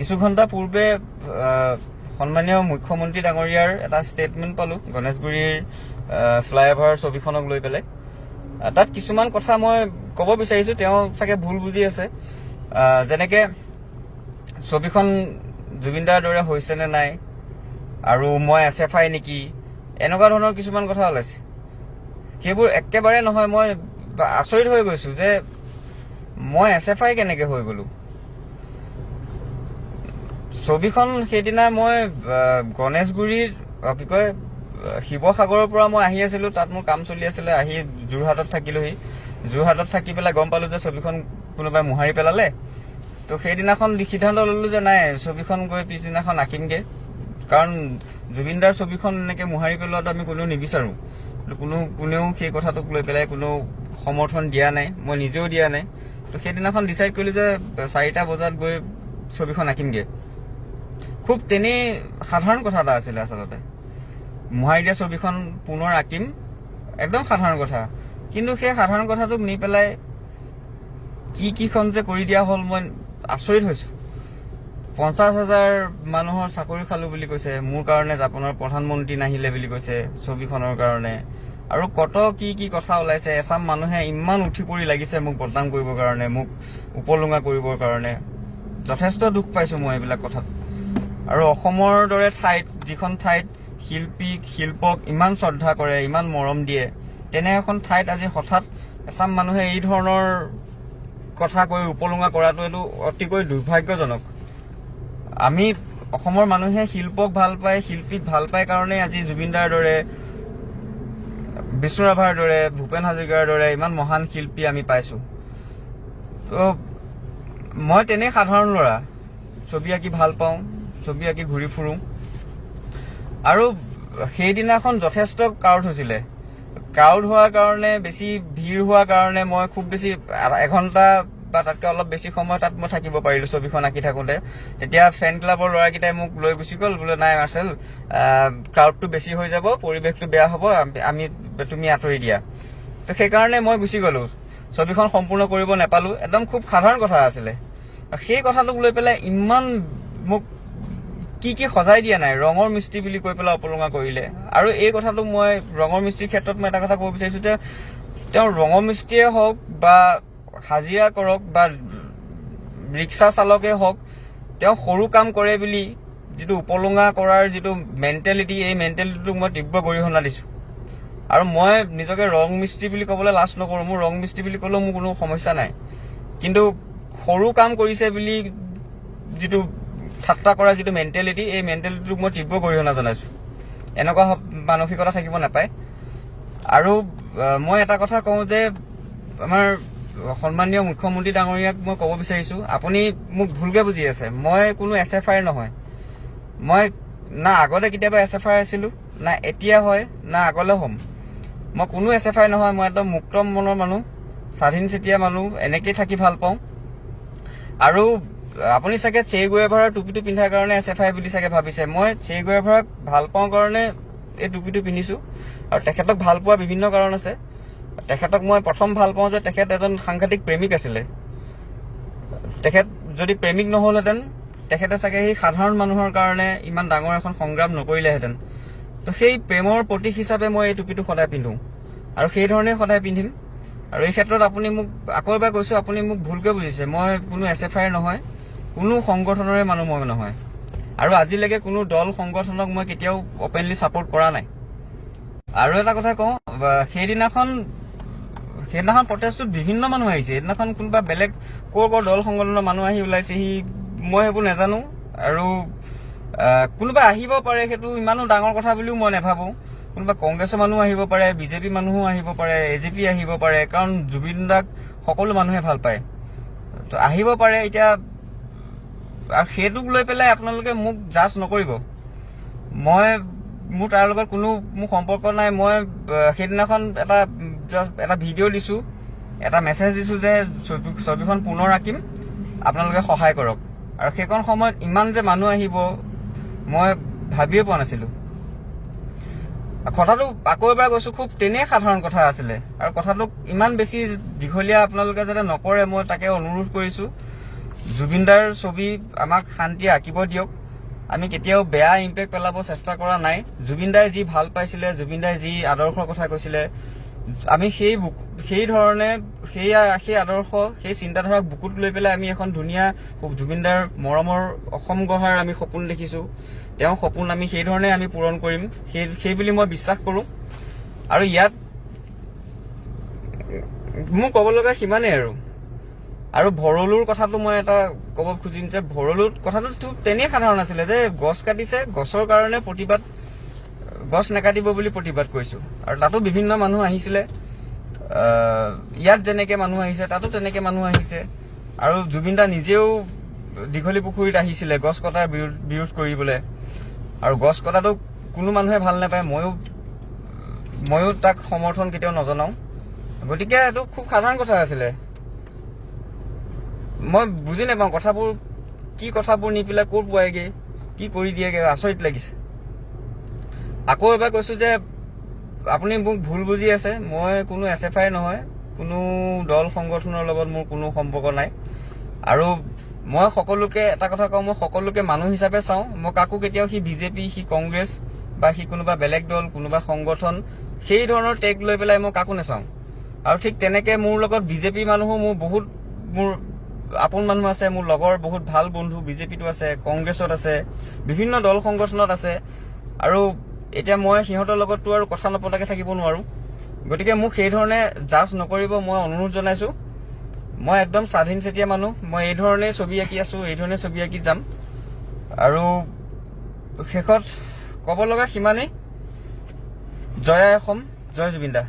কিছু ঘণ্টা পূৰ্বে সন্মানীয় মুখ্যমন্ত্ৰী ডাঙৰীয়াৰ এটা ষ্টেটমেণ্ট পালোঁ গণেশগুৰিৰ ফ্লাইঅভাৰ ছবিখনক লৈ পেলাই। তাত কিছুমান কথা মই ক'ব বিচাৰিছোঁ, তেওঁ চাগে ভুল বুজি আছে। যেনেকৈ ছবিখন জুবিনদাৰ দৰে হৈছে নে নাই, আৰু মই SFI নেকি, এনেকুৱা ধৰণৰ কিছুমান কথা ওলাইছে। সেইবোৰ একেবাৰে নহয়। মই আচৰিত হৈ গৈছোঁ যে মই SFI কেনেকৈ হৈ গ'লোঁ। ছবিখন সেইদিনা মই গণেশগুৰিৰ কি কয় শিৱসাগৰৰ পৰা মই আহি আছিলোঁ, তাত মোৰ কাম চলি আছিলে। আহি যোৰহাটত থাকিলোহি। যোৰহাটত থাকি পেলাই গম পালোঁ যে ছবিখন কোনোবাই মোহাৰি পেলালে। তো সেইদিনাখন সিদ্ধান্ত ল'লোঁ যে নাই, ছবিখন গৈ পিছদিনাখন আঁকিমগৈ। কাৰণ জুবিনদাৰ ছবিখন এনেকৈ মোহাৰি পেলোৱাটো আমি কোনেও নিবিচাৰোঁ। কোনেও সেই কথাটোক লৈ পেলাই কোনো সমৰ্থন দিয়া নাই, মই নিজেও দিয়া নাই। তো সেইদিনাখন ডিচাইড কৰিলোঁ যে 4টা বজাত গৈ ছবিখন আঁকিমগৈ। খুব তেনেই সাধাৰণ কথা এটা আছিলে আচলতে। মোহাৰি দিয়া ছবিখন পুনৰ আঁকিম, একদম সাধাৰণ কথা। কিন্তু সেই সাধাৰণ কথাটোক নি পেলাই কিখন যে কৰি দিয়া হ'ল, মই আচৰিত হৈছোঁ। 50,000 মানুহৰ চাকৰি খালোঁ বুলি কৈছে, মোৰ কাৰণে জাপানৰ প্ৰধানমন্ত্ৰী নাহিলে বুলি কৈছে ছবিখনৰ কাৰণে, আৰু কত কি কথা ওলাইছে। এচাম মানুহে ইমান উঠি পৰি লাগিছে মোক বদনাম কৰিবৰ কাৰণে, মোক উপলুঙা কৰিবৰ কাৰণে। যথেষ্ট দুখ পাইছোঁ মই এইবিলাক কথাত। আৰু অসমৰ দৰে ঠাইত, যিখন ঠাইত শিল্পক ইমান শ্ৰদ্ধা কৰে, ইমান মৰম দিয়ে, তেনে এখন ঠাইত আজি হঠাৎ এচাম মানুহে এই ধৰণৰ কথা কৈ উপলুঙা কৰাটো এইটো অতিকৈ দুৰ্ভাগ্যজনক। আমি অসমৰ মানুহে শিল্পক ভাল পায়, শিল্পীক ভাল পায় কাৰণেই আজি জুবিনদাৰ দৰে, বিষ্ণু ৰাভাৰ দৰে, ভূপেন হাজৰিকাৰ দৰে ইমান মহান শিল্পী আমি পাইছোঁ। তো মই তেনেই সাধাৰণ ল'ৰা, ছবি আঁকি ভাল পাওঁ, ছবি আঁকি ঘূৰি ফুৰোঁ। আৰু সেইদিনাখন যথেষ্ট ক্ৰাউড হৈছিলে। ক্ৰাউড হোৱাৰ কাৰণে, বেছি ভিৰ হোৱাৰ কাৰণে মই খুব বেছি 1 ঘণ্টা বা তাতকৈ অলপ বেছি সময় তাত মই থাকিব পাৰিলোঁ ছবিখন আঁকি থাকোঁতে। তেতিয়া ফেন ক্লাবৰ ল'ৰাকেইটাই মোক লৈ গুচি গ'ল, বোলে নাই মাৰ্চেল, ক্ৰাউডটো বেছি হৈ যাব, পৰিৱেশটো বেয়া হ'ব, তুমি আঁতৰি দিয়া। তো সেইকাৰণে মই গুচি গ'লোঁ, ছবিখন সম্পূৰ্ণ কৰিব নাপালোঁ। একদম খুব সাধাৰণ কথা আছিলে। আৰু সেই কথাটোক লৈ পেলাই ইমান মোক কি সজাই দিয়া নাই, ৰঙৰ মিস্ত্ৰী বুলি কৈ পেলাই অপলুঙা কৰিলে। আৰু এই কথাটো মই ৰঙৰ মিস্ত্ৰীৰ ক্ষেত্ৰত মই এটা কথা ক'ব বিচাৰিছোঁ যে তেওঁ ৰঙৰ মিস্ত্ৰীয়ে হওক বা হাজিৰা কৰক বা ৰিক্সা চালকেই হওক, তেওঁ সৰু কাম কৰে বুলি যিটো উপলুঙা কৰাৰ যিটো মেণ্টেলিটি, এই মেণ্টেলিটিটোক মই তীব্ৰ গৰিহণা দিছোঁ। আৰু মই নিজকে ৰং মিস্ত্ৰী বুলি ক'বলৈ লাজ নকৰোঁ। মোৰ ৰং মিস্ত্ৰী বুলি ক'লেও মোৰ কোনো সমস্যা নাই। কিন্তু সৰু কাম কৰিছে বুলি যিটো ঠাট্টা কৰা যিটো মেণ্টেলিটি, এই মেণ্টেলিটিটোক মই তীব্ৰ গৰিহণা জনাইছোঁ। এনেকুৱা মানসিকতা থাকিব নাপায়। আৰু মই এটা কথা কওঁ যে আমাৰ সন্মানীয় মুখ্যমন্ত্ৰী ডাঙৰীয়াক মই ক'ব বিচাৰিছোঁ, আপুনি মোক ভুলকৈ বুজি আছে। মই কোনো SFI নহয়। মই না আগতে কেতিয়াবা SFI আছিলোঁ, না এতিয়া হয়, না আগলৈ হ'ম। মই কোনো SFI নহয়। মই একদম মুক্ত মনৰ মানুহ, স্বাধীন চিতীয়া মানুহ, এনেকেই থাকি ভাল পাওঁ। আৰু আপুনি চাগে চে গুয়েভাৰাৰ টুপিটো পিন্ধাৰ কাৰণে SFI বুলি চাগে ভাবিছে। মই চে গুয়েভাৰাক ভাল পাওঁ কাৰণে এই টুপিটো পিন্ধিছোঁ। আৰু তেখেতক ভাল পোৱা বিভিন্ন কাৰণ আছে। তেখেতক মই প্ৰথম ভাল পাওঁ যে তেখেত এজন সাংঘাতিক প্ৰেমিক আছিলে। তেখেত যদি প্ৰেমিক নহ'লহেঁতেন, তেখেতে চাগে সেই সাধাৰণ মানুহৰ কাৰণে ইমান ডাঙৰ এখন সংগ্ৰাম নকৰিলেহেঁতেন। তো সেই প্ৰেমৰ প্ৰতীক হিচাপে মই এই টুপিটো সদায় পিন্ধোঁ, আৰু সেই ধৰণেই সদায় পিন্ধিম। আৰু এই ক্ষেত্ৰত আপুনি মোক আকৌ এবাৰ কৈছোঁ, আপুনি মোক ভুলকৈ বুজিছে। মই কোনো SFI নহয়, কোনো সংগঠনৰে মানুহ মই নহয়। আৰু আজিলৈকে কোনো দল সংগঠনক মই কেতিয়াও অপেনলি ছাপোৰ্ট কৰা নাই। আৰু এটা কথা কওঁ, সেইদিনাখন প্ৰটেষ্টটোত বিভিন্ন মানুহ আহিছে। সেইদিনাখন কোনোবা বেলেগ ক'ৰ দল সংগঠনৰ মানুহ আহি ওলাইছেহি, মই সেইবোৰ নাজানো। আৰু কোনোবা আহিব পাৰে, সেইটো ইমানো ডাঙৰ কথা বুলিও মই নাভাবোঁ। কোনোবা কংগ্ৰেছৰ মানুহ আহিব পাৰে, BJP মানুহো আহিব পাৰে, AJP আহিব পাৰে, কাৰণ জুবিন দাক সকলো মানুহে ভাল পায়। তো আহিব পাৰে। এতিয়া আৰু সেইটোক লৈ পেলাই আপোনালোকে মোক জাজ নকৰিব। মোৰ তাৰ লগত কোনো সম্পৰ্ক নাই। মই সেইদিনাখন এটা ভিডিঅ' দিছোঁ, এটা মেছেজ দিছোঁ যে ছবিখন পুনৰ আঁকিম, আপোনালোকে সহায় কৰক। আৰু সেইখন সময়ত ইমান যে মানুহ আহিব মই ভাবিয়ে পোৱা নাছিলোঁ। কথাটো আকৌ এবাৰ কৈছোঁ, খুব তেনেই সাধাৰণ কথা আছিলে। আৰু কথাটোক ইমান বেছি দীঘলীয়া আপোনালোকে যাতে নকৰে, মই তাকে অনুৰোধ কৰিছোঁ। জুবিনদাৰ ছবি আমাক শান্তি আঁকিব দিয়ক। আমি কেতিয়াও বেয়া ইম্পেক্ট পেলাব চেষ্টা কৰা নাই। জুবিনদাই যি ভাল পাইছিলে, জুবিনদাই যি আদৰ্শৰ কথা কৈছিলে, আমি সেই ধৰণে সেই আদৰ্শ, সেই চিন্তাধাৰাক বুকুত লৈ পেলাই আমি এখন ধুনীয়া জুবিনদাৰ মৰমৰ অসম গঢ়াৰ আমি সপোন দেখিছো। তেওঁৰ সপোন আমি সেই ধৰণে আমি পূৰণ কৰিম, সেই বুলি মই বিশ্বাস কৰো। আৰু ইয়াত মোৰ ক'ব লগা সিমানেই আৰু ভৰলুৰ কথাটো মই এটা ক'ব খুজিম যে ভৰলুৰ কথাটো তেনেই সাধাৰণ আছিলে যে গছ কাটিছে, গছৰ কাৰণে প্ৰতিবাদ, গছ নাকাটিব বুলি প্ৰতিবাদ কৰিছো। আৰু তাতো বিভিন্ন মানুহ আহিছিলে, ইয়াত যেনেকে মানুহ আহিছে তাতো তেনেকে মানুহ আহিছে। আৰু জুবিনদা নিজেও দীঘলী পুখুৰীত আহিছিলে গছ কটাৰ বিৰোধ কৰিবলৈ। আৰু গছ কটাটো কোনো মানুহে ভাল নাপায়, ময়ো তাক সমৰ্থন কেতিয়াও নজনাও। গতিকে এইটো খুব সাধাৰণ কথা আছিলে। মই বুজি নাপাওঁ কথাবোৰ নি পেলাই ক'ত পোৱাইগে, কি কৰি দিয়েগে, আচৰিত লাগিছে। আকৌ এবাৰ কৈছো যে আপুনি মোক ভুল বুজি আছে। মই কোনো SFI নহয়, কোনো দল সংগঠনৰ লগত মোৰ কোনো সম্পৰ্ক নাই। আৰু মই সকলোকে এটা কথা কওঁ, মই সকলোকে মানুহ হিচাপে চাওঁ। মই কাকো কেতিয়াও সি বিজেপি, সি কংগ্ৰেছ বা সি কোনোবা বেলেগ দল, কোনোবা সংগঠন, সেই ধৰণৰ টেগ লৈ পেলাই মই কাকো নাচাওঁ। আৰু ঠিক তেনেকে মোৰ লগত বিজেপি মানুহো মোৰ আপোন মানুহ আছে, মোৰ লগৰ বহুত ভাল বন্ধু বিজেপিতো আছে, কংগ্ৰেছত আছে, বিভিন্ন দল সংগঠনত আছে। আৰু এতিয়া মই সিহঁতৰ লগততো আৰু কথা নপতাকে থাকিব নোৱাৰো। গতিকে মোক সেই ধৰণে জাজ নকৰিব মই অনুৰোধ জনাইছো। মই একদম স্বাধীন চেতিয়া মানুহ, মই এই ধৰণে ছবি আঁকি আছো, এই ধৰণে ছবি আঁকি যাম। আৰু শেষত ক'ব লগা সিমানেই। জয় অসম, জয় জুবিনদা।